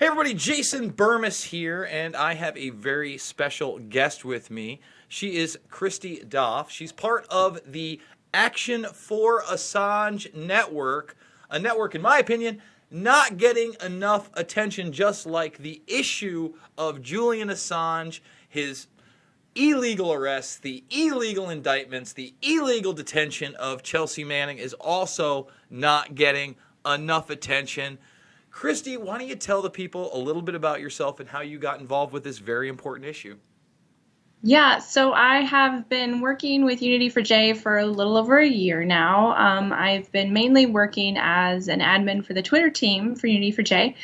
Hey everybody, Jason Burmis here, and I have a very special guest with me. She is Christy Doff. She's part of the Action for Assange network, a network, in my opinion, not getting enough attention, just like the issue of Julian Assange, his illegal arrests, the illegal indictments, the illegal detention of Chelsea Manning is also not getting enough attention. Christy, why don't you tell the people a little bit about yourself and how you got involved with this very important issue? Yeah, so I have been working with Unity4J for a little over a year now. I've been mainly working as an admin for the Twitter team for Unity4J,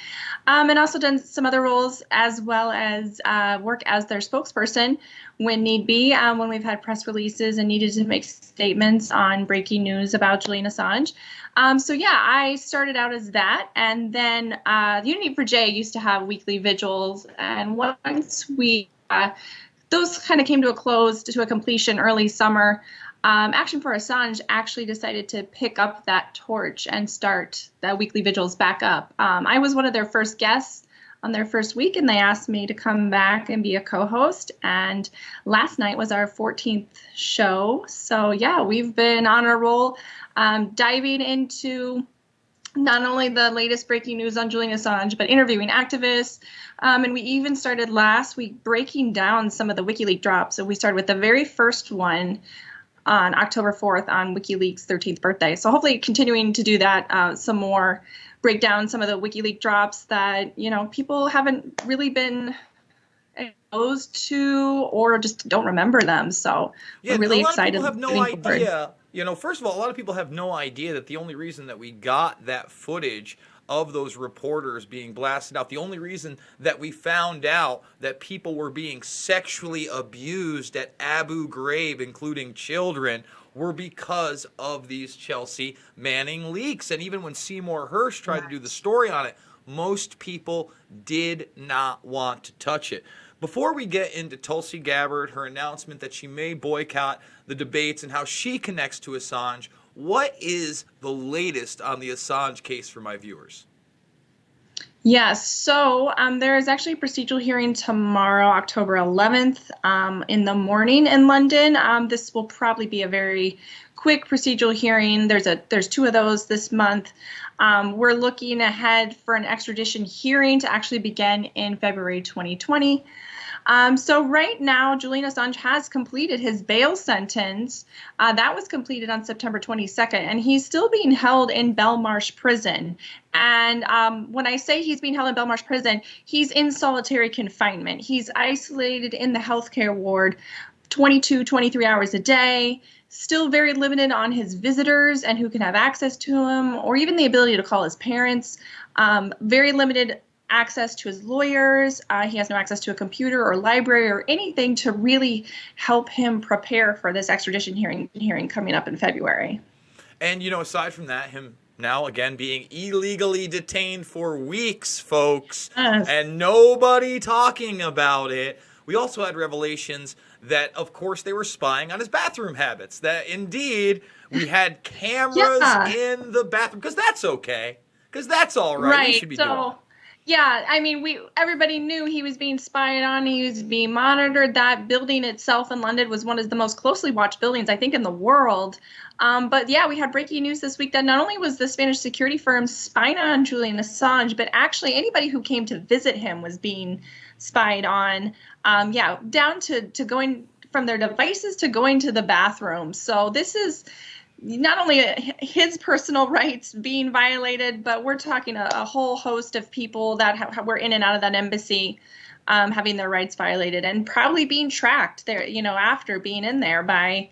and also done some other roles as well as work as their spokesperson when need be, when we've had press releases and needed to make statements on breaking news about Julian Assange. So yeah, I started out as that, and then Unity4J used to have weekly vigils, and once we those kind of came to a close, to a completion early summer. Action for Assange actually decided to pick up that torch and start the weekly vigils back up. I was one of their first guests on their first week, and they asked me to come back and be a co-host. And last night was our 14th show. So yeah, we've been on a roll, diving into not only the latest breaking news on Julian Assange, but interviewing activists. And we even started last week breaking down some of the WikiLeaks drops. So we started with the very first one on October 4th on WikiLeaks' 13th birthday. So hopefully continuing to do that some more, break down some of the WikiLeaks drops that, people haven't really been exposed to or just don't remember them. So Yeah, we're really a lot excited. of people have no idea. First of all, a lot of people have no idea that the only reason that we got that footage of those reporters being blasted out, the only reason that we found out that people were being sexually abused at Abu Ghraib, including children, were because of these Chelsea Manning leaks. And even when Seymour Hersh tried to do the story on it, most people did not want to touch it. Before we get into Tulsi Gabbard, her announcement that she may boycott the debates and how she connects to Assange, what is the latest on the Assange case for my viewers? Yes, so there is actually a procedural hearing tomorrow, October 11th, in the morning in London. This will probably be a very quick procedural hearing. There's two of those this month. We're looking ahead for an extradition hearing to actually begin in February 2020. So right now, Julian Assange has completed his bail sentence. That was completed on September 22nd, and he's still being held in Belmarsh Prison. And when I say he's being held in Belmarsh Prison, he's in solitary confinement. He's isolated in the healthcare ward 22, 23 hours a day, still very limited on his visitors and who can have access to him, or even the ability to call his parents. Very limited access to his lawyers. He has no access to a computer or library or anything to really help him prepare for this extradition hearing coming up in February. And, aside from that, him now again being illegally detained for weeks, folks, and nobody talking about it. We also had revelations that, of course, they were spying on his bathroom habits, that indeed we had cameras in the bathroom, because that's okay, because that's all right. We should be doing it. Yeah, I mean, everybody knew he was being spied on. He was being monitored. That building itself in London was one of the most closely watched buildings, I think, in the world. But yeah, we had breaking news this week that not only was the Spanish security firm spying on Julian Assange, but actually anybody who came to visit him was being spied on. Down to going from their devices to going to the bathroom. So this is not only his personal rights being violated, but we're talking a whole host of people that were in and out of that embassy having their rights violated and probably being tracked there, after being in there by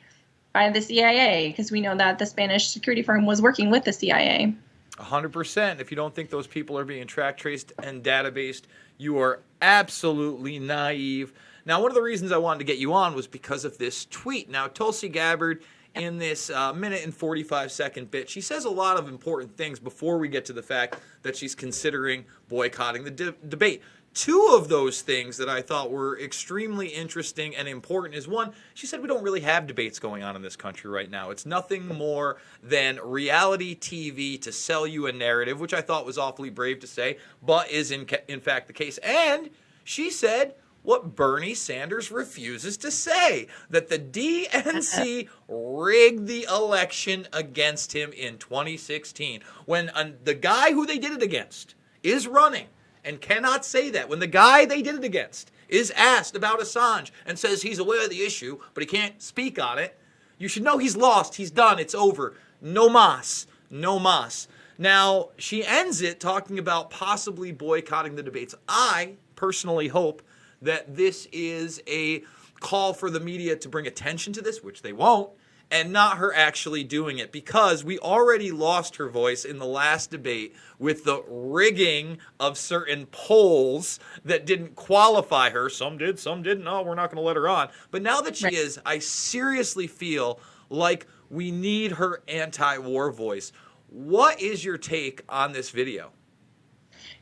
the CIA, because we know that the Spanish security firm was working with the CIA. 100%. If you don't think those people are being tracked, traced, and databased, you are absolutely naive. Now, one of the reasons I wanted to get you on was because of this tweet. Now, Tulsi Gabbard, in this minute and 45-second bit, she says a lot of important things before we get to the fact that she's considering boycotting the debate. Two of those things that I thought were extremely interesting and important is one, she said we don't really have debates going on in this country right now. It's nothing more than reality TV to sell you a narrative, which I thought was awfully brave to say, but is in fact the case. And she said what Bernie Sanders refuses to say, that the DNC rigged the election against him in 2016. When the guy who they did it against is running and cannot say that, when the guy they did it against is asked about Assange and says he's aware of the issue, but he can't speak on it, you should know he's lost, he's done, it's over. No mas, no mas. Now, she ends it talking about possibly boycotting the debates. I personally hope that this is a call for the media to bring attention to this, which they won't, and not her actually doing it, because we already lost her voice in the last debate with the rigging of certain polls that didn't qualify her. Some did, some didn't. No, we're not going to let her on. But now that she is, I seriously feel like we need her anti-war voice. What is your take on this video?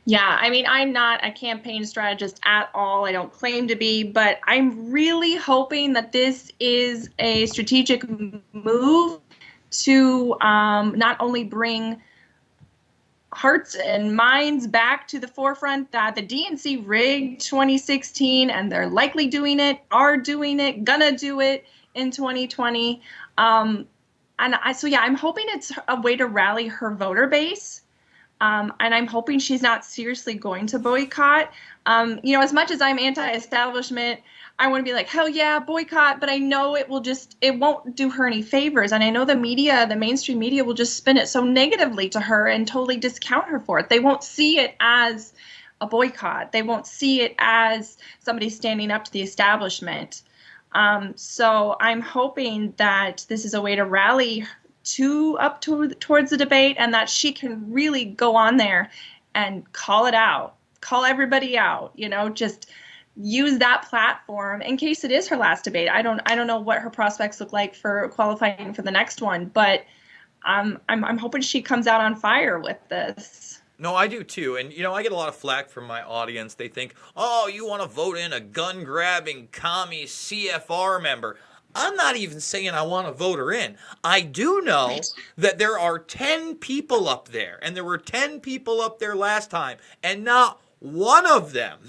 Yeah, I mean, I'm not a campaign strategist at all. I don't claim to be, but I'm really hoping that this is a strategic move to not only bring hearts and minds back to the forefront that the DNC rigged 2016 and they're likely doing it, are doing it, gonna do it in 2020. So yeah, I'm hoping it's a way to rally her voter base. And I'm hoping she's not seriously going to boycott. As much as I'm anti-establishment, I want to be like, hell yeah, boycott, but I know it won't do her any favors. And I know the media, the mainstream media, will just spin it so negatively to her and totally discount her for it. They won't see it as a boycott. They won't see it as somebody standing up to the establishment. So I'm hoping that this is a way to rally towards the debate, and that she can really go on there and call it out, call everybody out, just use that platform in case it is her last debate. I don't know what her prospects look like for qualifying for the next one, but I'm hoping she comes out on fire with this. No, I do too. And, I get a lot of flack from my audience. They think, oh, you want to vote in a gun-grabbing commie CFR member. I'm not even saying I want to vote her in. I do know that there are 10 people up there, and there were 10 people up there last time, and not one of them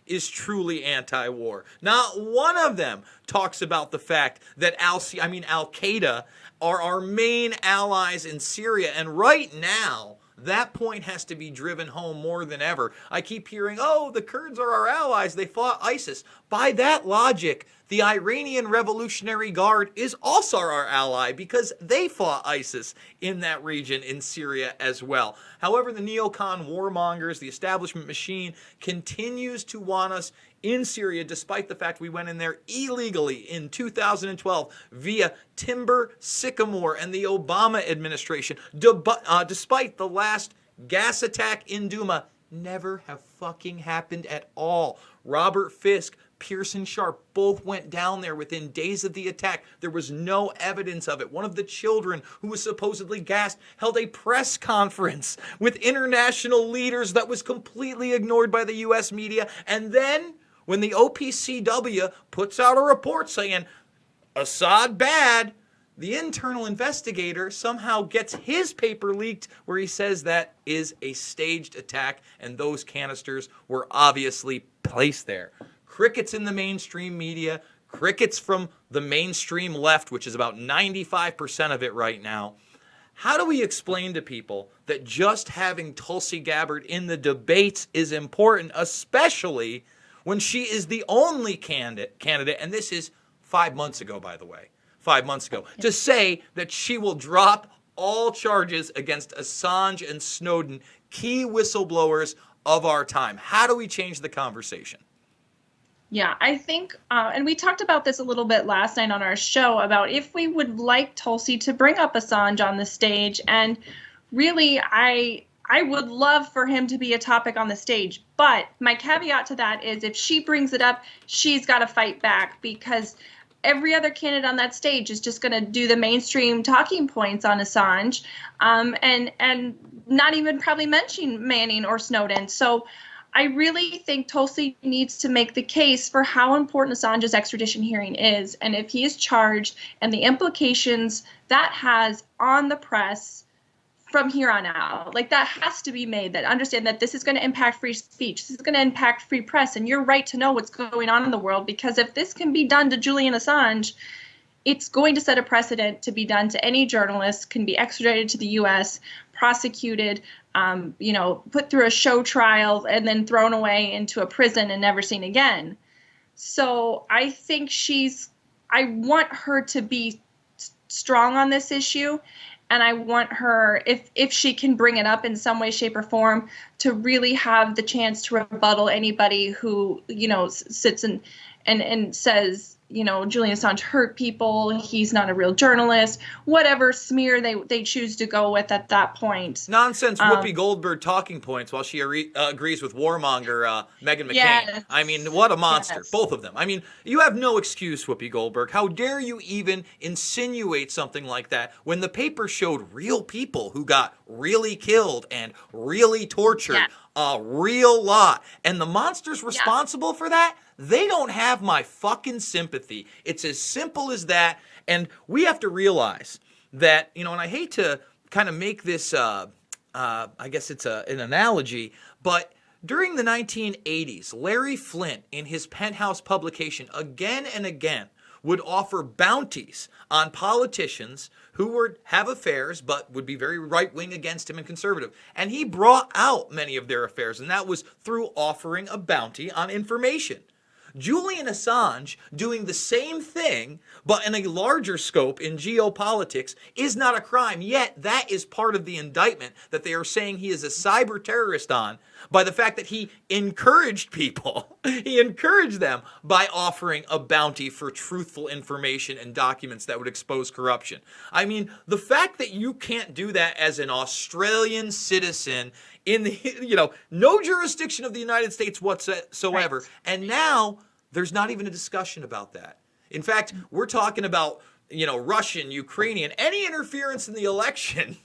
is truly anti-war. Not one of them talks about the fact that Al-Qaeda are our main allies in Syria, and right now, that point has to be driven home more than ever. I keep hearing, oh, the Kurds are our allies. They fought ISIS. By that logic, the Iranian Revolutionary Guard is also our ally because they fought ISIS in that region in Syria as well. However, the neocon warmongers, the establishment machine, continues to want us in Syria, despite the fact we went in there illegally in 2012 via Timber Sycamore and the Obama administration, despite the last gas attack in Duma never have fucking happened at all. Robert Fisk, Pearson Sharp both went down there within days of the attack. There was no evidence of it. One of the children who was supposedly gassed held a press conference with international leaders that was completely ignored by the U.S. media. And then when the OPCW puts out a report saying Assad bad, the internal investigator somehow gets his paper leaked where he says that is a staged attack and those canisters were obviously placed there. Crickets in the mainstream media, crickets from the mainstream left, which is about 95% of it right now. How do we explain to people that just having Tulsi Gabbard in the debates is important, especially when she is the only candidate, and this is 5 months ago, by the way, 5 months ago, to say that she will drop all charges against Assange and Snowden, key whistleblowers of our time? How do we change the conversation? Yeah, I think, and we talked about this a little bit last night on our show about if we would like Tulsi to bring up Assange on the stage. And really, I would love for him to be a topic on the stage. But my caveat to that is if she brings it up, she's got to fight back, because every other candidate on that stage is just going to do the mainstream talking points on Assange and not even probably mention Manning or Snowden. So I really think Tulsi needs to make the case for how important Assange's extradition hearing is, and if he is charged, and the implications that has on the press from here on out. Like, that has to be made, that understand that this is going to impact free speech, this is going to impact free press, and your right to know what's going on in the world, because if this can be done to Julian Assange, it's going to set a precedent to be done to any journalist, can be extradited to the U.S., prosecuted, put through a show trial, and then thrown away into a prison and never seen again. So I think I want her to be strong on this issue, and I want her, if she can bring it up in some way, shape, or form, to really have the chance to rebuttal anybody who, sits and says, Julian Assange hurt people, he's not a real journalist, whatever smear they choose to go with at that point. Nonsense Whoopi Goldberg talking points while she agrees with warmonger Meghan McCain. Yes. I mean, what a monster, Yes. both of them. I mean, you have no excuse, Whoopi Goldberg. How dare you even insinuate something like that when the paper showed real people who got really killed and really tortured, Yeah. a real lot. And the monsters responsible for that, they don't have my fucking sympathy. It's as simple as that. And we have to realize that, and I hate to kind of make this, I guess it's an analogy, but during the 1980s, Larry Flint, in his Penthouse publication, again and again, would offer bounties on politicians who would have affairs but would be very right-wing against him and conservative. And he brought out many of their affairs, and that was through offering a bounty on information. Julian Assange doing the same thing, but in a larger scope in geopolitics, is not a crime. Yet that is part of the indictment that they are saying he is a cyber terrorist on, by the fact that he encouraged people. He encouraged them by offering a bounty for truthful information and documents that would expose corruption. I mean, the fact that you can't do that as an Australian citizen in the, no jurisdiction of the United States whatsoever. Right. And now there's not even a discussion about that. In fact, we're talking about, Russian, Ukrainian, any interference in the election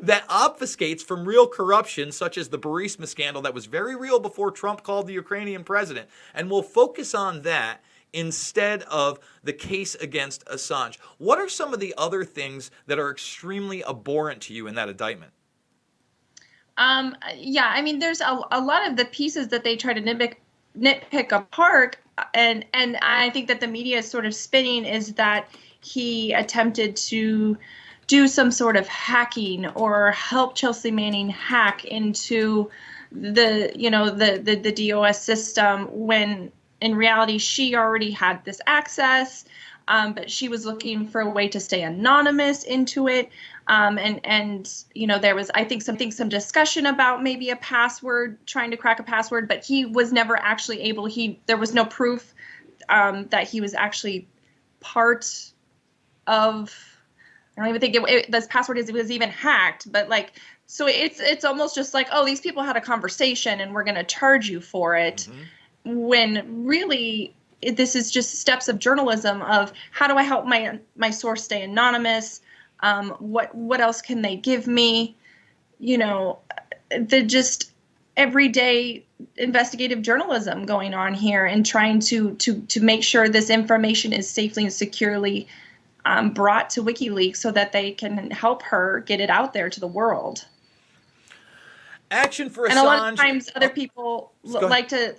that obfuscates from real corruption, such as the Burisma scandal that was very real before Trump called the Ukrainian president. And we'll focus on that instead of the case against Assange. What are some of the other things that are extremely abhorrent to you in that indictment? There's a lot of the pieces that they try to nitpick apart, and I think that the media is sort of spinning, is that he attempted to do some sort of hacking or help Chelsea Manning hack into the DOS system, when in reality she already had this access, but she was looking for a way to stay anonymous into it. There was, I think, some discussion about maybe a password, trying to crack a password, but he was never actually able. There was no proof that he was actually part of. I don't even think this password was even hacked, but so it's almost just like, oh, these people had a conversation and we're going to charge you for it, when really this is just steps of journalism of how do I help my source stay anonymous. What else can they give me? The just everyday investigative journalism going on here, and trying to make sure this information is safely and securely brought to WikiLeaks so that they can help her get it out there to the world. Action for Assange. And a lot of times other people like to,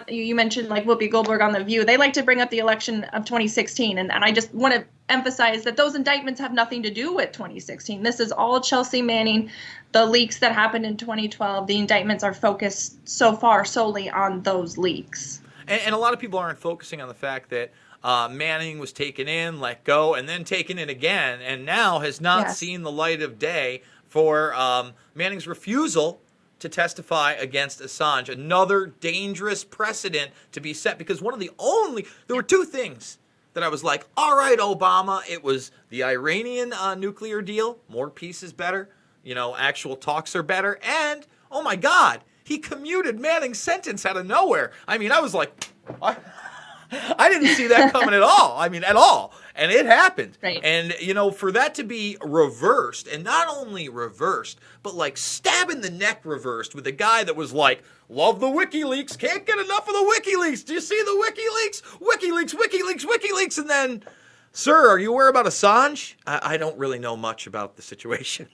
you mentioned Whoopi Goldberg on The View. They like to bring up the election of 2016. And I just want to emphasize that those indictments have nothing to do with 2016. This is all Chelsea Manning, the leaks that happened in 2012. The indictments are focused so far solely on those leaks. And a lot of people aren't focusing on the fact that Manning was taken in, let go, and then taken in again, and now has not seen the light of day for Manning's refusal to testify against Assange. Another dangerous precedent to be set, because there were two things that I was like, all right, Obama, it was the Iranian nuclear deal, more peace is better, actual talks are better, and, oh my God, he commuted Manning's sentence out of nowhere. I mean, I was like, I didn't see that coming at all. I mean, at all. And it happened. Right. And, you know, for that to be reversed, and not only reversed, but like stab in the neck reversed with a guy that was like, love the WikiLeaks, can't get enough of the WikiLeaks. Do you see the WikiLeaks? WikiLeaks, WikiLeaks, WikiLeaks. And then, sir, are you aware about Assange? I don't really know much about the situation.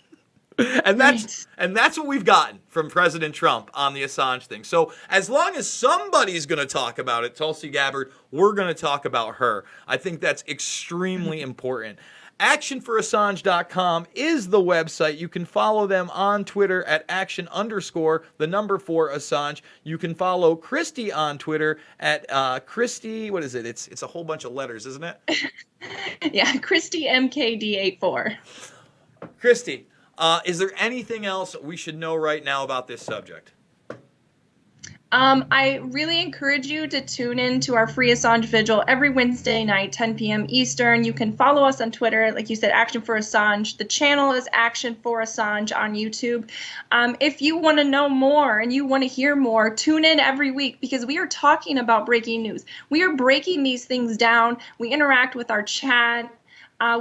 And that's what we've gotten from President Trump on the Assange thing. So as long as somebody's going to talk about it, Tulsi Gabbard, we're going to talk about her. I think that's extremely important. Actionforassange.com is the website. You can follow them on Twitter at action_4Assange. You can follow Christy on Twitter at Christy, what is it? It's a whole bunch of letters, isn't it? Yeah, Christy MKD84. Christy, is there anything else we should know right now about this subject? I really encourage you to tune in to our free Assange Vigil every Wednesday night, 10 p.m. Eastern. You can follow us on Twitter, like you said, Action for Assange. The channel is Action for Assange on YouTube. If you want to know more and you want to hear more, tune in every week because we are talking about breaking news. We are breaking these things down. We interact with our chat.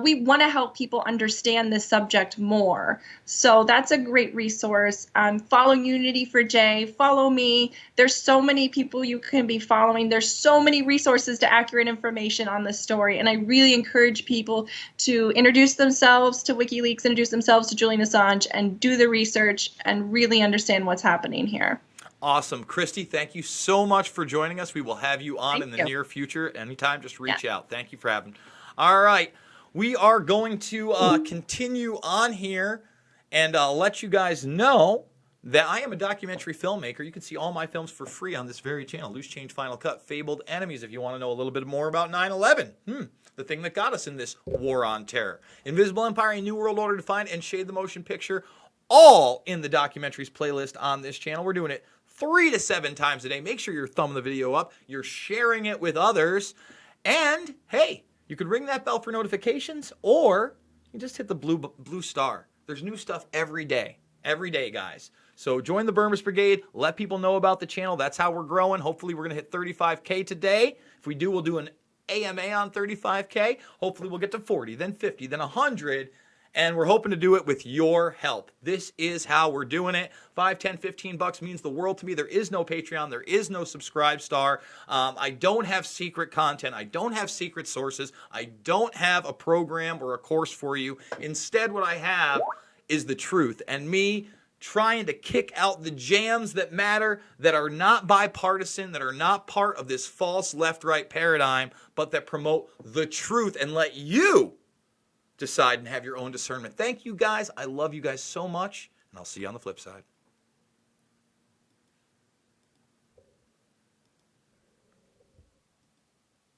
We want to help people understand this subject more. So that's a great resource. Follow Unity for J. Follow me. There's so many people you can be following. There's so many resources to accurate information on this story. And I really encourage people to introduce themselves to WikiLeaks, introduce themselves to Julian Assange, and do the research and really understand what's happening here. Awesome. Christy, thank you so much for joining us. We will have you on in the near future. Anytime, just reach out. Thank you for having me. All right. We are going to continue on here and let you guys know that I am a documentary filmmaker. You can see all my films for free on this very channel. Loose Change, Final Cut, Fabled Enemies, if you want to know a little bit more about 9/11. The thing that got us in this war on terror. Invisible Empire, A New World Order Defined, and Shade the Motion Picture, all in the documentaries playlist on this channel. We're doing it 3 to 7 times a day. Make sure you're thumbing the video up. You're sharing it with others. And, hey, you could ring that bell for notifications, or you just hit the blue star. There's new stuff every day, guys. So join the Burmese Brigade. Let people know about the channel. That's how we're growing. Hopefully, we're going to hit 35K today. If we do, we'll do an AMA on 35K. Hopefully, we'll get to 40, then 50, then 100. And we're hoping to do it with your help. This is how we're doing it. $5, $10, $15 means the world to me. There is no Patreon. There is no Subscribe Star. I don't have secret content. I don't have secret sources. I don't have a program or a course for you. Instead, what I have is the truth. And me trying to kick out the jams that matter, that are not bipartisan, that are not part of this false left-right paradigm, but that promote the truth and let you decide and have your own discernment. Thank you guys. I love you guys so much, and I'll see you on the flip side.